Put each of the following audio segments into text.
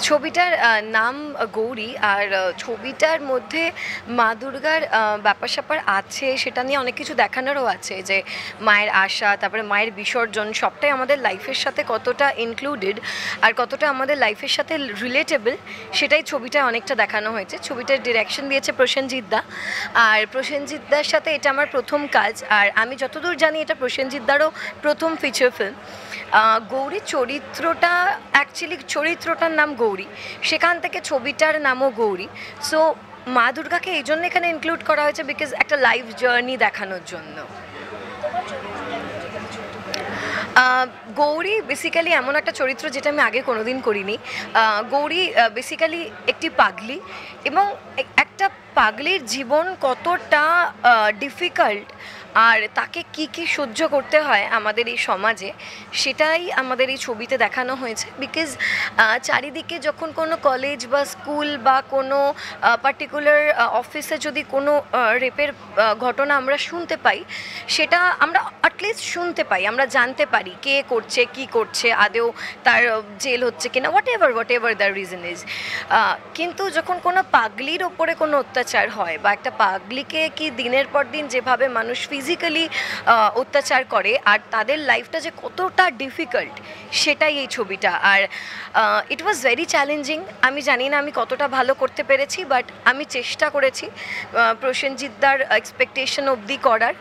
ছবিটার নাম গৌরী। আর ছবিটার মধ্যে মা দুর্গার ব্যাপার-স্যাপার আছে, সেটা নিয়ে অনেক কিছু দেখানোরও আছে, যে মায়ের আশা, তারপরে মায়ের বিসর্জন, সবটাই আমাদের লাইফের সাথে কতটা ইনক্লুডেড আর কতটা আমাদের লাইফের সাথে রিলেটেবল, সেটাই ছবিটায় অনেকটা দেখানো হয়েছে। ছবিটার ডিরেকশন দিয়েছে প্রসেনজিৎ দা, আর প্রসেনজিৎ দার সাথে এটা আমার প্রথম কাজ। আর আমি যতদূর জানি এটা প্রসেনজিৎ দারও প্রথম ফিচার ফিল্ম। গৌরী চরিত্রটা, অ্যাকচুয়ালি চরিত্রটার নাম গৌরী, সেখান থেকে ছবিটার নামও গৌরী। সো মা দুর্গাকে এই জন্য এখানে ইনক্লুড করা হয়েছে, বিকজ একটা লাইফ জার্নি দেখানোর জন্য। গৌরী বেসিক্যালি এমন একটা চরিত্র যেটা আমি আগে কোনোদিন করিনি। গৌরী বেসিক্যালি একটি পাগলি, এবং একটা পাগলির জীবন কতটা ডিফিকাল্ট আর তাকে কি কি সহ্য করতে হয় আমাদের এই সমাজে, সেটাই আমাদের এই ছবিতে দেখানো হয়েছে। বিকজ চারিদিকে যখন কোনো কলেজ বা স্কুল বা কোনো পার্টিকুলার অফিসে যদি কোনো রেপের ঘটনা আমরা শুনতে পাই, সেটা আমরা অ্যাটলিস্ট শুনতে পাই, আমরা জানতে পারি কে করছে, কি করছে, আদেও তার জেল হচ্ছে কিনা, what ever the reason is. কিন্তু যখন কোনো পাগলির ওপরে কোনো অত্যাচার হয়, বা একটা পাগলিকে কি দিনের পর দিন যেভাবে মানুষ ফিজিক্যালি অত্যাচার করে, আর তাদের লাইফটা যে কতটা ডিফিকাল্ট, সেটাই এই ছবিটা। আর ইট ওয়াজ ভেরি চ্যালেঞ্জিং। আমি জানি না আমি কতটা ভালো করতে পেরেছি, বাট আমি চেষ্টা করেছি প্রসেনজিৎদার এক্সপেকটেশন অবধি করার।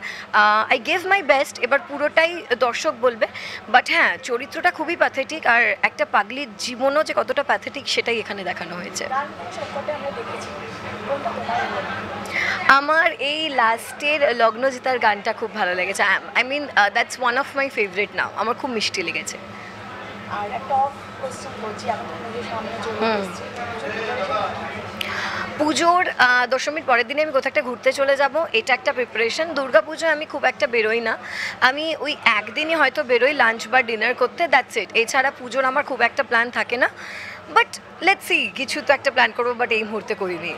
I gave my best. এবার পুরোটাই দর্শক বলবে, বাট হ্যাঁ, চরিত্রটা খুবই প্যাথেটিক, আর একটা পাগলির জীবনও যে কতটা প্যাথেটিক সেটাই এখানে দেখানো হয়েছে। আমার এই লাস্টের লগ্নজিতার গানটা খুব ভালো লেগেছে। I mean that's one of my favourite now. আমার খুব মিষ্টি লেগেছে। আর একটা কোশ্চেন বলছি, আমাদের পুজোর সামনে চলে এসেছে, পুজোর দশমীর পরের দিনে আমি কোথাও একটা ঘুরতে চলে যাব, এটা একটা প্রিপারেশন। দুর্গা পুজোয় আমি খুব একটা বেরোই না, আমি ওই একদিনই হয়তো বেরোই লাঞ্চ বা ডিনার করতে, দ্যাটস ইট। এছাড়া পুজোর আমার খুব একটা প্ল্যান থাকে না, বাট লেটস সি, কিছু তো একটা প্ল্যান করবো, বাট এই মুহূর্তে করিনি।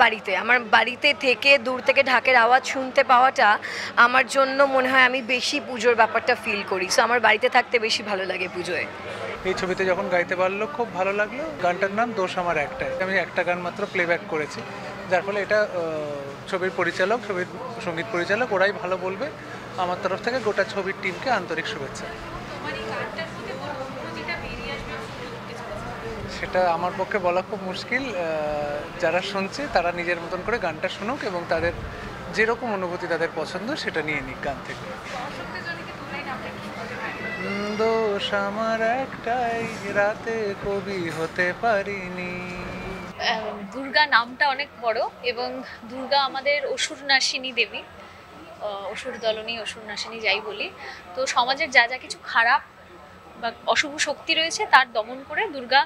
বাড়িতে, আমার বাড়িতে থেকে দূর থেকে ঢাকের আওয়াজ শুনতে পাওয়াটা আমার জন্য মনে হয় আমি বেশি পুজোর ব্যাপারটা ফিল করি। সো আমার বাড়িতে থাকতে বেশি ভালো লাগে পুজোয়। এই ছবিতে যখন গাইতে পারলো খুব ভালো লাগলো। গানটার নাম দোষ আমার একটাই। আমি একটা গান মাত্র প্লেব্যাক করেছি, যার ফলে এটা ছবির পরিচালক, ছবির সঙ্গীত পরিচালক ওরাই ভালো বলবে। আমার তরফ থেকে গোটা ছবির টিমকে আন্তরিক শুভেচ্ছা। সেটা আমার পক্ষে বলা খুব মুশকিল। যারা শুনছে তারা নিজের মতন করে গানটা শুনুক, এবং তাদের যেরকম অনুভূতি তাদের পছন্দ সেটা নিয়ে নিক গান থেকে। দোষ আমার একটাই, রাতে কবি হতে পারিনি। দুর্গা নামটা অনেক বড়, এবং দুর্গা আমাদের অসুর নাশিনী দেবী, অসুর দলনী, অসুর নাশিনী যাই বলি। তো সমাজের যা যা কিছু খারাপ বা অশুভ শক্তি রয়েছে তার দমন করে দুর্গা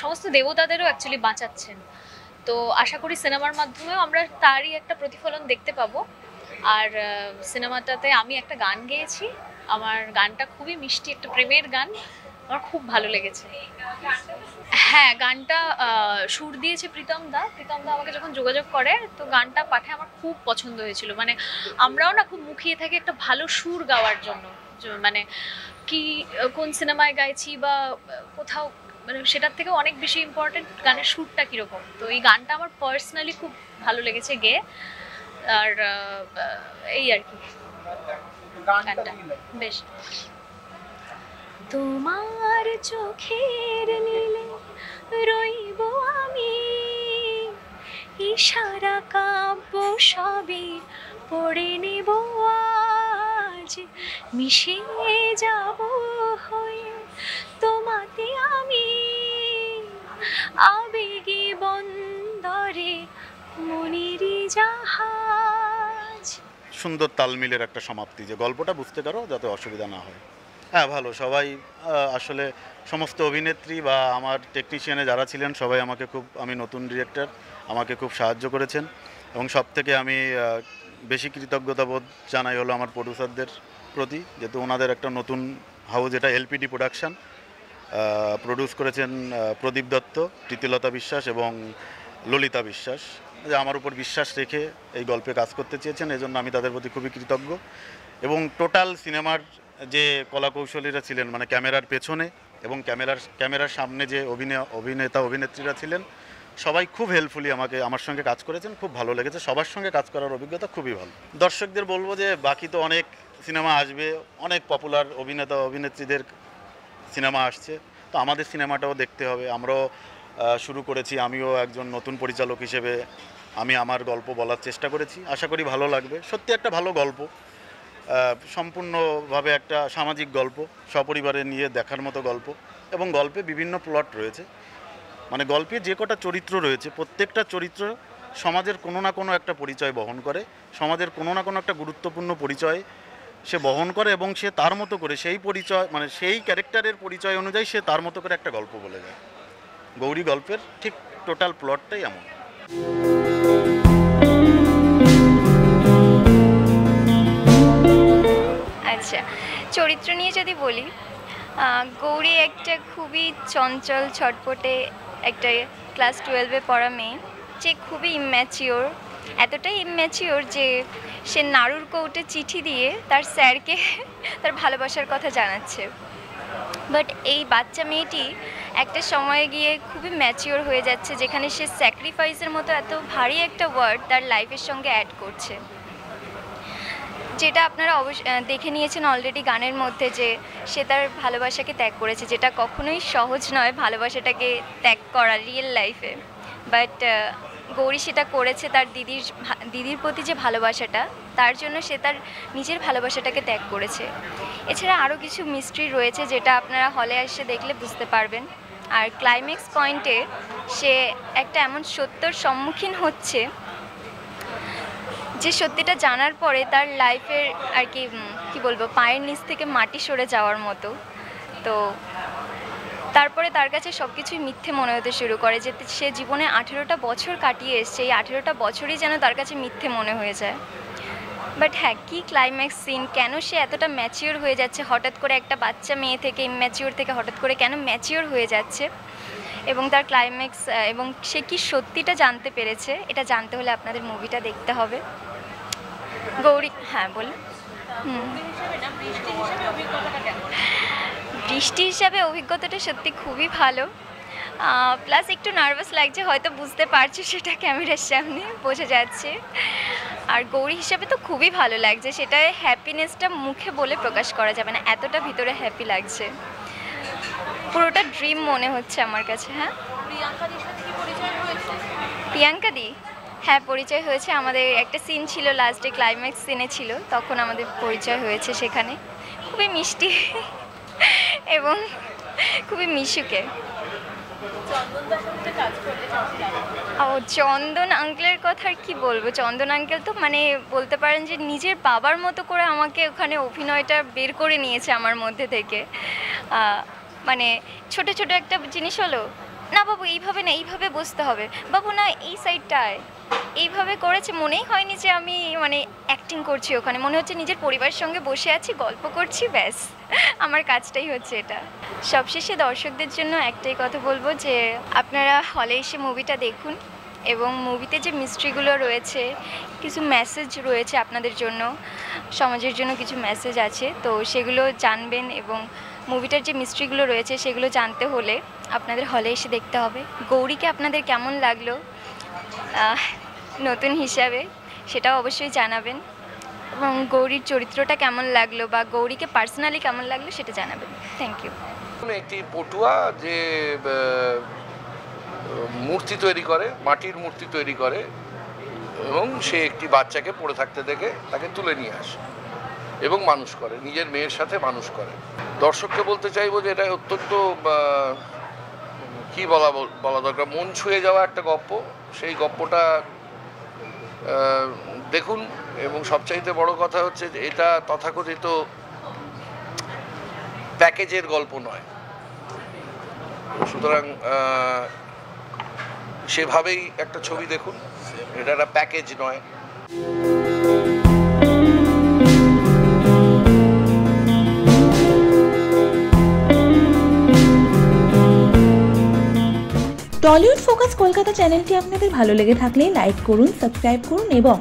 সমস্ত দেবতাদেরও অ্যাকচুয়ালি বাঁচাচ্ছেন। তো আশা করি সিনেমার মাধ্যমেও আমরা তারই একটা প্রতিফলন দেখতে পাবো। আর সিনেমাটাতে আমি একটা গান গেয়েছি, আমার গানটা খুবই মিষ্টি, একটা প্রেমের গান, আমার খুব ভালো লেগেছে। হ্যাঁ, গানটা সুর দিয়েছে প্রীতম দা। আমাকে যখন যোগাযোগ করে, তো গানটা পাঠায় আমার খুব পছন্দ হয়েছিল। মানে আমরাও না খুব মুখিয়ে থাকি একটা ভালো সুর গাওয়ার জন্য, মানে কি কোন সিনেমায় গাইছি বা কোথাও, মানে সেটার থেকে অনেক বেশি ইম্পর্টেন্ট গানের সুরটা কীরকম। তো এই গানটা আমার পার্সোনালি খুব ভালো লেগেছে গেয়ে। আর এই আর কি, গানটা বেশ। তোমার চোখের নীলে রইব আমি, ইশারা কাব্য সবই পড়ে নেব আজ, মিশে যাব হয়ে তোমাতে আমি, আবেগী বন্দরে মনেরই জাহাজ। সুন্দর তালমিলের একটা সমাপ্তি, যে গল্পটা বুঝতে পারো যাতে অসুবিধা না হয়। হ্যাঁ, ভালো। সবাই আসলে সমস্ত অভিনেত্রী বা আমার টেকনিশিয়ানে যারা ছিলেন সবাই আমাকে খুব, আমি নতুন ডিরেক্টর, আমাকে খুব সাহায্য করেছেন। এবং সব থেকে আমি বেশি কৃতজ্ঞতা বোধ জানাই হলো আমার প্রডিউসারদের প্রতি, যেহেতু ওনাদের একটা নতুন হাউস, এটা এলপিডি প্রোডাকশান, প্রডিউস করেছেন প্রদীপ দত্ত, প্রীতিলতা বিশ্বাস এবং ললিতা বিশ্বাস, যে আমার উপর বিশ্বাস রেখে এই গল্পে কাজ করতে চেয়েছেন, এজন্য আমি তাদের প্রতি খুবই কৃতজ্ঞ। এবং টোটাল সিনেমার যে কলাকৌশলীরা ছিলেন মানে ক্যামেরার পেছনে এবং ক্যামেরার সামনে যে অভিনেতা অভিনেত্রীরা ছিলেন সবাই খুব হেল্পফুলি আমার সঙ্গে কাজ করেছেন, খুব ভালো লেগেছে। সবার সঙ্গে কাজ করার অভিজ্ঞতা খুবই ভালো। দর্শকদের বলবো যে বাকি তো অনেক সিনেমা আসবে, অনেক পপুলার অভিনেতা অভিনেত্রীদের সিনেমা আসছে, তো আমাদের সিনেমাটাও দেখতে হবে। আমরাও শুরু করেছি, আমিও একজন নতুন পরিচালক হিসেবে আমি আমার গল্প বলার চেষ্টা করেছি, আশা করি ভালো লাগবে। সত্যি একটা ভালো গল্প, সম্পূর্ণভাবে একটা সামাজিক গল্প, সপরিবারে নিয়ে দেখার মতো গল্প, এবং গল্পে বিভিন্ন প্লট রয়েছে। মানে গল্পে যে কটা চরিত্র রয়েছে প্রত্যেকটা চরিত্র সমাজের কোনো না কোনো একটা পরিচয় বহন করে, সমাজের কোনো না কোনো একটা গুরুত্বপূর্ণ পরিচয় সে বহন করে, এবং সে তার মতো করে সেই পরিচয় মানে সেই ক্যারেক্টারের পরিচয় অনুযায়ী সে তার মতো করে একটা গল্প বলে যায়। গৌরী গল্পের ঠিক টোটাল প্লটটাই এমন। আচ্ছা, চরিত্র নিয়ে যদি বলি, গৌরী একটা খুবই চঞ্চল ছটপটে একটা ক্লাস 12-এ পড়া মেয়ে, যে খুবই ইম্যাচিওর, এতটাই ইম্যাচিওর যে সে নাড়ুর কৌটে চিঠি দিয়ে তার স্যারকে তার ভালোবাসার কথা জানাচ্ছে। বাট এই বাচ্চা মেয়েটি একটা সময়ে গিয়ে খুবই ম্যাচিওর হয়ে যাচ্ছে, যেখানে সে স্যাক্রিফাইসের মতো এত ভারী একটা ওয়ার্ড তার লাইফের সঙ্গে অ্যাড করছে, যেটা আপনারা দেখে নিয়েছেন অলরেডি গানের মধ্যে, যে সে তার ভালোবাসাকে ত্যাগ করেছে, যেটা কখনোই সহজ নয় ভালোবাসাটাকে ত্যাগ করা রিয়েল লাইফে। বাট গৌরী সেটা করেছে, তার দিদির প্রতি যে ভালোবাসাটা, তার জন্য সে তার নিজের ভালোবাসাটাকে ত্যাগ করেছে। এছাড়া আরও কিছু মিস্ট্রি রয়েছে যেটা আপনারা হলে এসে দেখলে বুঝতে পারবেন। আর ক্লাইম্যাক্স পয়েন্টে সে একটা এমন সত্যর সম্মুখীন হচ্ছে যে সত্যিটা জানার পরে তার লাইফের আর কি বলবো, পায়ের নিচ থেকে মাটি সরে যাওয়ার মতো। তো তারপরে তার কাছে সব কিছুই মিথ্যে মনে হতে শুরু করে, যে সে জীবনে 18টা বছর কাটিয়ে এসছে, এই 18টা বছরই যেন তার কাছে মিথ্যে মনে হয়ে যায়। বাট হ্যাঁ, কী ক্লাইম্যাক্স সিন, কেন সে এতটা ম্যাচিওর হয়ে যাচ্ছে হঠাৎ করে, একটা বাচ্চা মেয়ে থেকে ইম্যাচিওর থেকে হঠাৎ করে কেন ম্যাচিওর হয়ে যাচ্ছে, এবং তার ক্লাইম্যাক্স এবং সে কি সত্যিটা জানতে পেরেছে, এটা জানতে হলে আপনাদের মুভিটা দেখতে হবে। গৌরী, হ্যাঁ বলুন। বৃষ্টি হিসাবে অভিজ্ঞতাটা সত্যি খুবই ভালো, প্লাস একটু নার্ভাস লাগছে, হয়তো বুঝতে পারছি সেটা ক্যামেরার সামনে বোঝা যাচ্ছে। আর গৌরী হিসাবে তো খুবই ভালো লাগছে, সেটা হ্যাপিনেসটা মুখে বলে প্রকাশ করা যাবে না, এতটা ভিতরে হ্যাপি লাগছে, পুরোটা ড্রিম মনে হচ্ছে আমার কাছে। হ্যাঁ, প্রিয়াঙ্কা দি, হ্যাঁ পরিচয় হয়েছে, আমাদের একটা সিন ছিল লাস্টে, ক্লাইম্যাক্স সিনে ছিল, তখন আমাদের পরিচয় হয়েছে সেখানে। খুবই মিষ্টি এবং খুবই মিশুকে। ও চন্দন আঙ্কেলের কথা আর কি বলবো, চন্দন আঙ্কেল তো মানে বলতে পারেন যে নিজের বাবার মতো করে আমাকে ওখানে অভিনয়টা বের করে নিয়েছে আমার মধ্যে থেকে। মানে ছোট ছোট একটা জিনিস হলো, না বাবু এইভাবে না, এইভাবে বসতে হবে, বাবু না এই সাইডটায়, এইভাবে করেছে, মনেই হয়নি যে আমি মানে অ্যাক্টিং করছি ওখানে, মনে হচ্ছে নিজের পরিবারের সঙ্গে বসে আছি, গল্প করছি, ব্যাস আমার কাজটাই হচ্ছে এটা। সবশেষে দর্শকদের জন্য একটাই কথা বলবো যে আপনারা হলে এসে মুভিটা দেখুন, এবং মুভিতে যে মিস্ট্রিগুলো রয়েছে, কিছু মেসেজ রয়েছে আপনাদের জন্য, সমাজের জন্য কিছু মেসেজ আছে, তো সেগুলো জানবেন, এবং মুভিটার যে মিস্ট্রিগুলো রয়েছে সেগুলো জানতে হলে আপনাদের হলে এসে দেখতে হবে। গৌরীকে আপনাদের কেমন লাগলো নতুন হিসাবে সেটাও অবশ্যই জানাবেন, এবং গৌরীর চরিত্রটা কেমন লাগলো বা গৌরীকে পার্সোনালি কেমন লাগলো সেটা জানাবেন। Thank you. একটি পটুয়া যে মূর্তি তৈরি করে, মাটির মূর্তি তৈরি করে, এবং সে একটি বাচ্চাকে পড়ে থাকতে দেখে তাকে তুলে নিয়ে আসে এবং মানুষ করে, নিজের মেয়ের সাথে মানুষ করে। দর্শককে বলতে চাইবো যে এটা অত্যন্ত কি বলা দরকার, মন ছুঁয়ে যাওয়া একটা গল্প। সেই গল্পটা দেখুন, এবং সবচাইতে বড় কথা হচ্ছে যে এটা তথাকথিত প্যাকেজের গল্প নয়, সুতরাং সেভাবেই একটা ছবি দেখুন, এটা একটা প্যাকেজ নয়। টলিউড ফোকাস কলকাতা চ্যানেলটি আপনাদের ভালো লেগে থাকলে লাইক করুন, সাবস্ক্রাইব করুন এবং